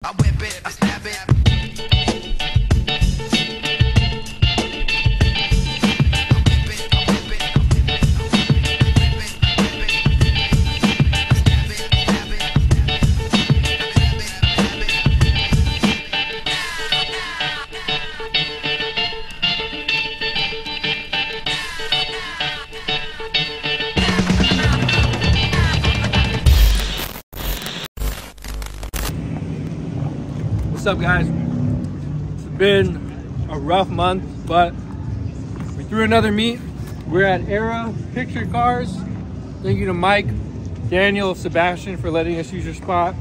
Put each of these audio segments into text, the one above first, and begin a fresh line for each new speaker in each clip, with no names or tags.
I whip it, I stab it.
What's up, guys? It's been a rough month, but we threw another meet. We're at Era Picture Cars. Thank you to Mike, Daniel, Sebastian for letting us use your spot.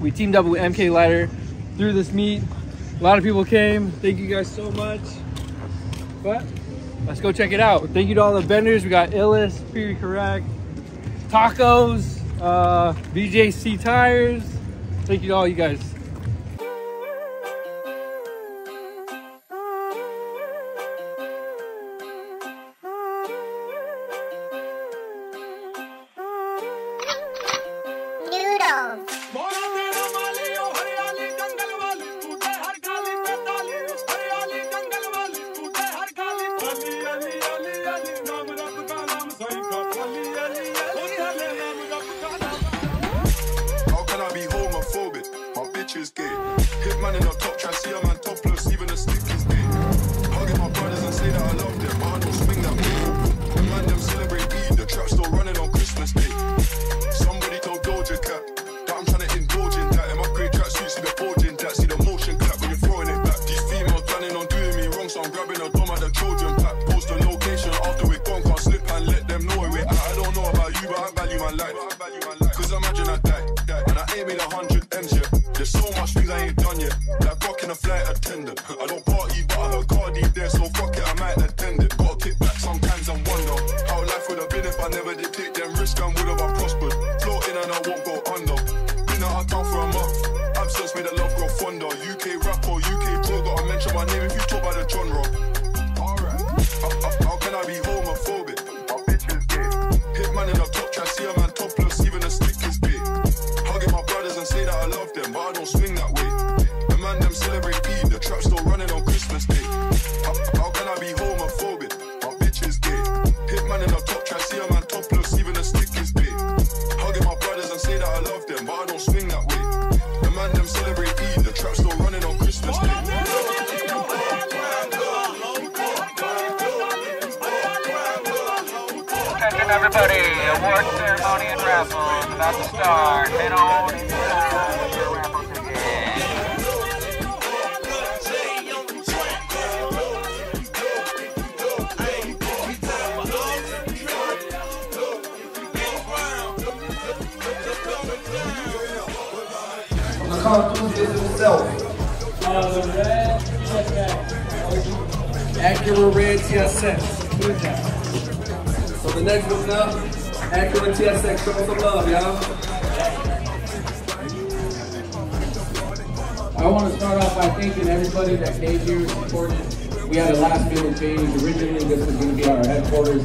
We teamed up with MK Lighter through this meet. A lot of people came. Thank you guys so much. But let's go check it out. Thank you to all the vendors. We got Illis, Pretty Correct, Tacos, BJC Tires. Thank you to all you guys.
Man in the top, try see a man topless, even a stick is gay. Hugging my brothers and say that I love them, but I don't swing that way. The man them celebrate Eid, the trap still running on Christmas Day. Somebody told Doja Cat that I'm trying to indulge in that. In my grey tracksuit, see the bulge in that, see the motion clap when you're throwing it back. These females planning on doing me wrong, so I'm grabbing a dome at the Trojan pack. Post the location after we're gone, can't slip and let them know where we're at. I don't know about you, but I value my life. Cause imagine I die, and I ain't made 100 M's yet. There's so much things I ain't done yet. Like rocking a flight attendant. I don't party, but I heard Cardi there, so fuck it, I might attend it. Gotta kick back sometimes and wonder how life would have been if I never did take them risks and would have I prospered. Floating and I won't go under. Been out of town for a month. Absence made the love grow fonder. UK rapper, UK pro, gotta mention my name if you talk about the genre. Alright. How can I be homophobic? My bitch is gay. Hitman in the top, try see a man topless, even a stick is gay. Hugging my brothers and say that I love them, but I don't swing that way. The man them celebrate Eid, the trap still running on Christmas Day. How can I be homophobic? My bitch is gay. Hitman in the top, try see a man topless, even a stick is gay. Hugging my brothers and say that I love them, but I don't swing that way. The man them celebrate Eid, the trap still running on Christmas Day.
Attention everybody, award ceremony and raffle is about to start. Head on inside with your raffle ticket.
The cartoon is himself.
The red TSX.
Acura Red TSX. So the next one up, Acura TSX. Show us some love, y'all.
I want to start off by thanking everybody that came here and supported. We had a last minute change. Originally, this was going to be our headquarters,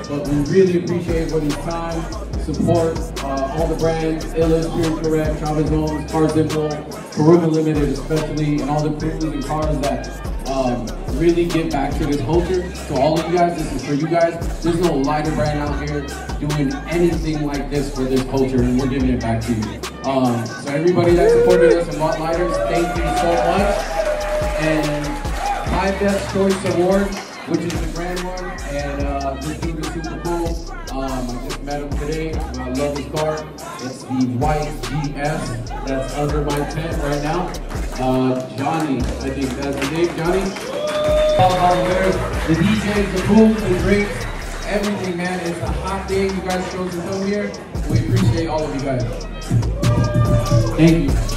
but we really appreciate everybody's time, support, all the brands, Illis, Pure Correct, Travis Homes, Car Simple, Karuma Limited especially, and all the crews and cars that really give back to this culture. So all of you guys, this is for you guys. There's no lighter brand out here doing anything like this for this culture, and we're giving it back to you. So everybody that supported us and bought lighters, thank you so much. And my Best Choice Award, which is the grand one, and this dude is super cool. I just met him today. I love his car. It's the white GS that's under my tent right now. Johnny, I think that's the name, Johnny. The DJs, the food, the drinks, everything, man. It's a hot day. You guys chose to come here. We appreciate all of you guys. Thank you.